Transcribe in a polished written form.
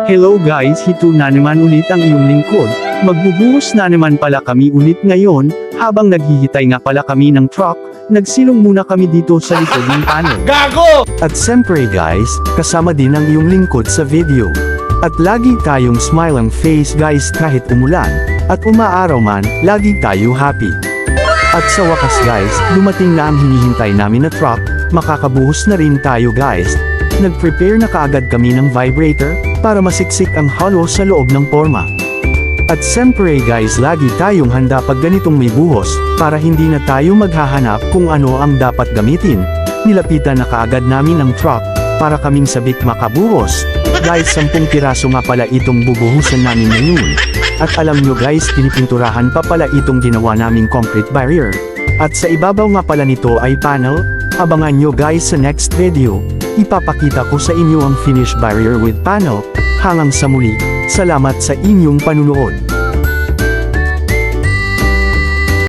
Hello guys, ito na naman ulit ang iyong lingkod. Magbubuhos na naman pala kami ulit ngayon, habang naghihintay nga pala kami ng truck, nagsilong muna kami dito sa likod ng tunnel. Gago! At siyempre guys, kasama din ang iyong lingkod sa video. At lagi tayong smiling face guys kahit umulan, at umaaraw man, lagi tayo happy. At sa wakas guys, dumating na ang hinihintay namin na truck, makakabuhos na rin tayo guys. Nag-prepare na kaagad kami ng vibrator, para masiksik ang hollow sa loob ng forma. At siyempre guys, lagi tayong handa pag ganitong may buhos, para hindi na tayo maghahanap kung ano ang dapat gamitin. Nilapitan na kaagad namin ang truck, para kaming sabik makabuhos. Guys, 10 piraso nga pala itong bubuhusan namin ngayon. At alam nyo guys, pinipinturahan pa pala itong ginawa naming concrete barrier. At sa ibabaw nga pala nito ay panel. Abangan nyo guys sa next video. Ipapakita ko sa inyo ang finished barrier with panel. Hanggang sa muli, salamat sa inyong panunood.